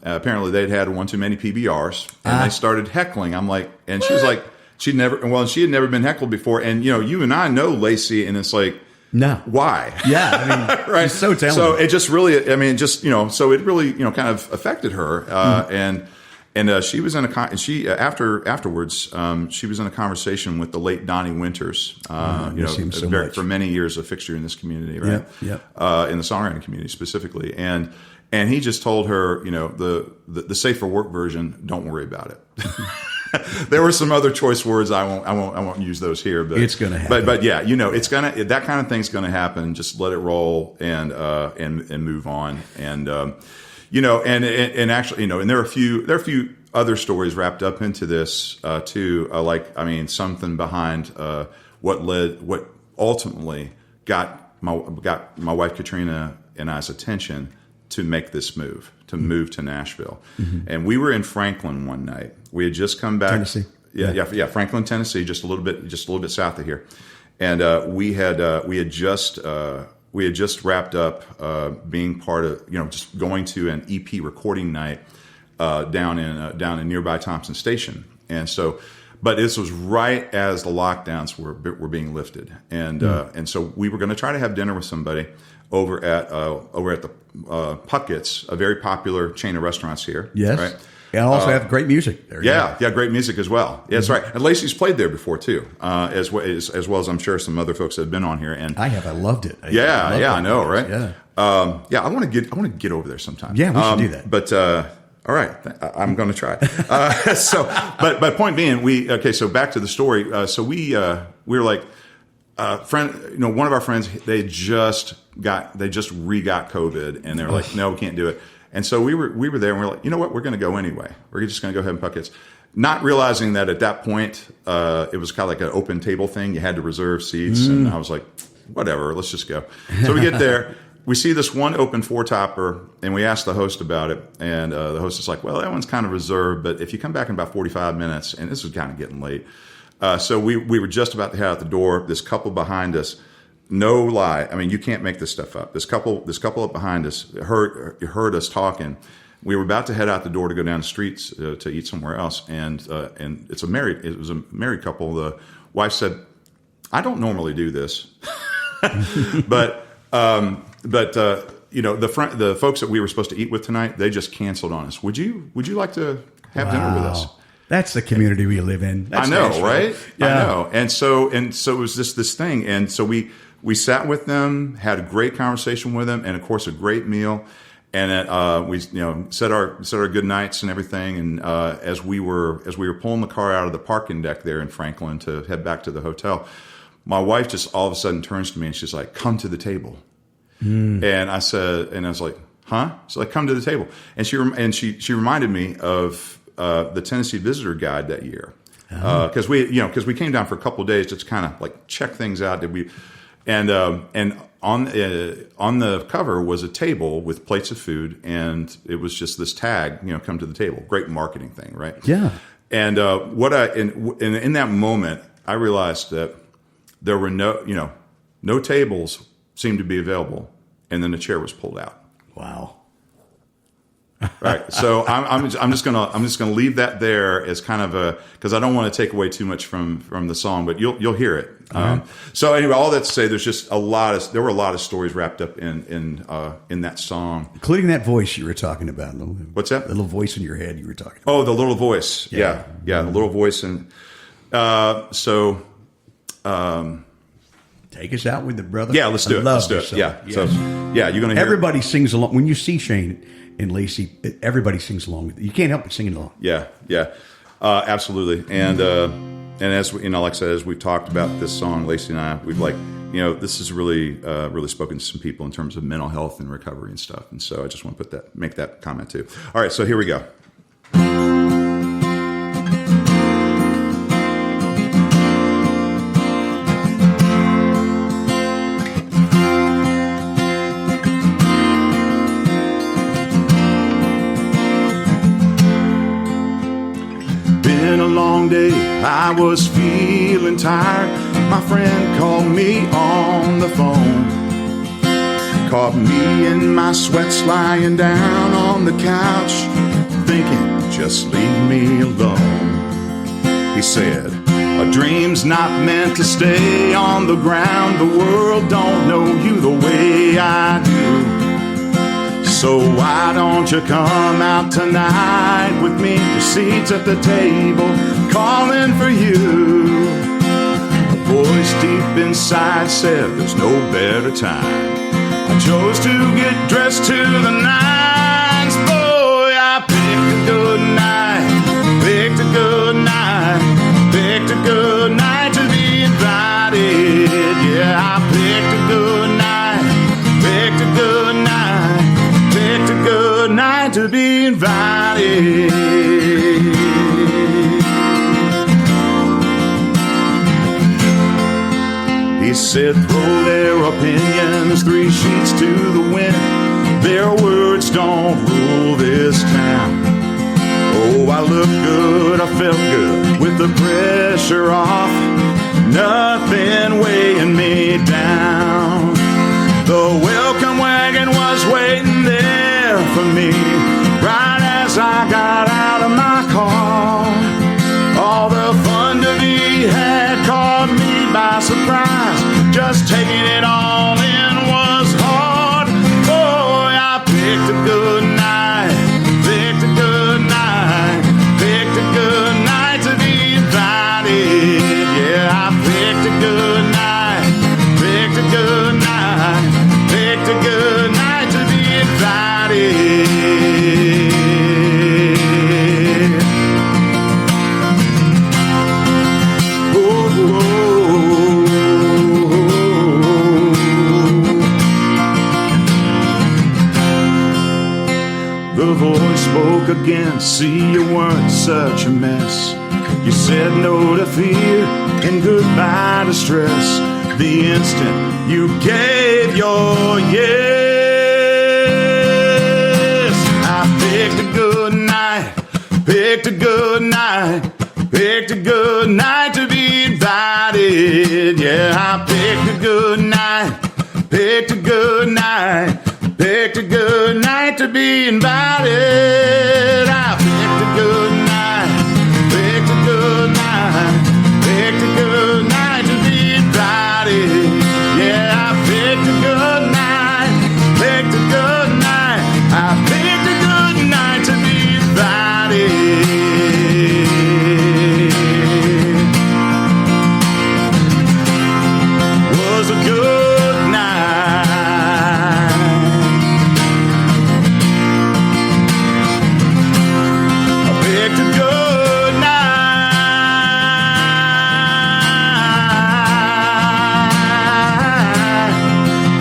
apparently they'd had one too many PBRs, and they started heckling. I'm like, and she was like, she had never been heckled before, and you and I know Lacey, and it's like. No. Why? Yeah. I mean, right. She's so talented. So it just really, so it really, kind of affected her. And she was in afterwards, she was in a conversation with the late Donnie Winters, for many years a fixture in this community, right? Yep. In the songwriting community specifically. And he just told her, the safe for work version, don't worry about it. There were some other choice words. I won't use those here, but it's going to happen. But yeah, it's gonna, that kind of thing's going to happen. Just let it roll and move on. And and actually, and there are a few other stories wrapped up into this too. Something behind what ultimately got my wife Katrina and I's attention to make this move. To move to Nashville. Mm-hmm. And we were in Franklin one night. We had just come back. Tennessee. Yeah, Franklin, Tennessee, just a little bit south of here. And we had just we had just wrapped up being part of, just going to an EP recording night down in nearby Thompson Station, and so. But this was right as the lockdowns were being lifted, and so we were going to try to have dinner with somebody over at the Puckett's, a very popular chain of restaurants here. Yes, right. And also have great music there. Yeah, great music as well. Yeah, that's right. And Lacey's played there before too, as well as I'm sure some other folks that have been on here. And I have. I loved it. I know, right? Yeah. I want to get over there sometime. Yeah, we should do that. But all right, I'm going to try. But point being, so back to the story. So we were like, friend, one of our friends, they just re-got COVID, and they were like, no, we can't do it. And so we were there, and we're like, you know what, we're going to go anyway. We're just going to go ahead and Puckett's. Not realizing that at that point, it was kind of like an open table thing. You had to reserve seats, and I was like, whatever, let's just go. So we get there. We see this one open four-topper, and we ask the host about it. And the host is like, well, that one's kind of reserved, but if you come back in about 45 minutes, and this was kind of getting late. So we were just about to head out the door. This couple behind us, no lie, I mean, you can't make this stuff up. This couple up behind us heard us talking. We were about to head out the door to go down the streets to eat somewhere else, and it was a married couple. The wife said, I don't normally do this, but the folks that we were supposed to eat with tonight, they just canceled on us. Would you like to have dinner with us? That's the community we live in. That's I know, Nashville. right? Yeah. I know. And so it was just this thing. And so we sat with them, had a great conversation with them, and of course a great meal. And we said our good nights and everything. And as we were pulling the car out of the parking deck there in Franklin to head back to the hotel, my wife just all of a sudden turns to me and she's like, "Come to the table." And I was like, "Huh?" She's like, "Come to the table." And she reminded me of the Tennessee Visitor Guide that year, because we came down for a couple of days just to kind of like check things out. And on the cover was a table with plates of food, and it was just this tag, "Come to the table." Great marketing thing, right? Yeah. And in that moment, I realized that there were no tables seemed to be available, and then the chair was pulled out. Wow. Right. So I'm just gonna leave that there as kind of because I don't want to take away too much from the song, but you'll hear it. So anyway, all that to say, there were a lot of stories wrapped up in that song, including that voice you were talking about. What's that? The little voice in your head you were talking about. Oh, the little voice. Yeah, the little voice. And take us out with it, brother. Yeah, let's do it. Let's do it. Yeah. Yes. So you're gonna hear everybody sings along when you see Cheyne and Lacey. Everybody sings along with it. You can't help but singing along. Yeah, absolutely. And as like I said, as we've talked about this song, Lacey and I, we've this has really spoken to some people in terms of mental health and recovery and stuff. And so I just want to make that comment too. All right, so here we go. Day I was feeling tired. My friend called me on the phone, caught me in my sweats lying down on the couch, thinking, just leave me alone. He said, a dream's not meant to stay on the ground. The world don't know you the way I do. So why don't you come out tonight with me? Your seats at the table, calling for you. A voice deep inside said there's no better time. I chose to get dressed to the nines. Boy, I picked a good night, picked a good night, picked a good night to be invited. Yeah, I picked a good night, picked a good night, picked a good night to be invited. He said, throw their opinions 3 sheets to the wind. Their words don't rule this town. Oh, I looked good, I felt good with the pressure off. Nothing weighing me down. The for me. Right as I got out of my car, all the fun to be had caught me by surprise. Just taking it all in was hard. Boy, I picked a good night, picked a good night, picked a good night to be invited. Yeah, I picked a good night, picked a good night, picked a good night to be invited. The voice spoke again, see you weren't such a mess. You said no to fear and goodbye to stress. The instant you gave your yes, I picked a good night, picked a good night, picked a good night to be invited. Yeah, I picked a good night, picked a good night, picked a good night to be invited. I picked a good night, picked a good night, picked a good night to be invited. Yeah, I picked a good night, picked a good night, I picked a good night to be invited. Was a good night. I picked a good night.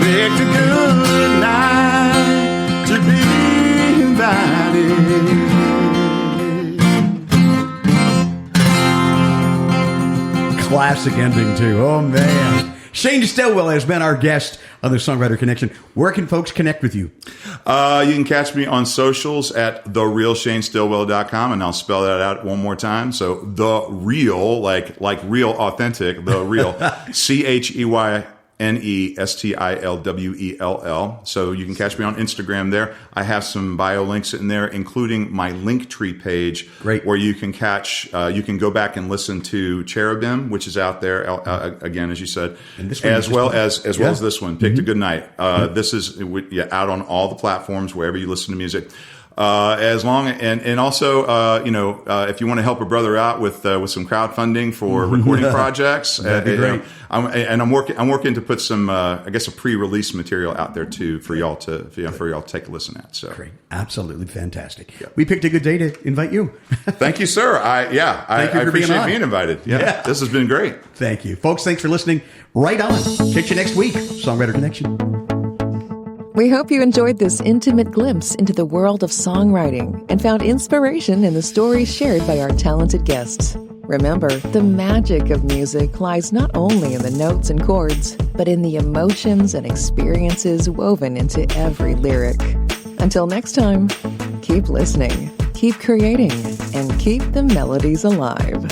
Picked a good night to be invited. Classic ending, too. Oh, man. Cheyne Stilwell has been our guest on the Songwriter Connection. Where can folks connect with you? You can catch me on socials at therealchaynestillwell.com, and I'll spell that out one more time. So the real, like real authentic, the real, CheyneStilwell. So you can catch me on Instagram there. I have some bio links in there, including my Linktree page. Great. Where you can catch, you can go back and listen to Cherubim, which is out there, again, as you said, And this one as you well just- as well as this one, Picked a Good Night. This is out on all the platforms wherever you listen to music. As long and also if you want to help a brother out with some crowdfunding for recording projects, That'd be great. I'm working to put some a pre-release material out there too for y'all to take a listen at. So Great. Absolutely fantastic. We picked a good day to invite you. thank you, sir. I Thank you for appreciate being on. being invited. Yeah, this has been great. Thank you. Folks, thanks for listening. Right on. Catch you next week. Songwriter Connection. We hope you enjoyed this intimate glimpse into the world of songwriting and found inspiration in the stories shared by our talented guests. Remember, the magic of music lies not only in the notes and chords, but in the emotions and experiences woven into every lyric. Until next time, keep listening, keep creating, and keep the melodies alive.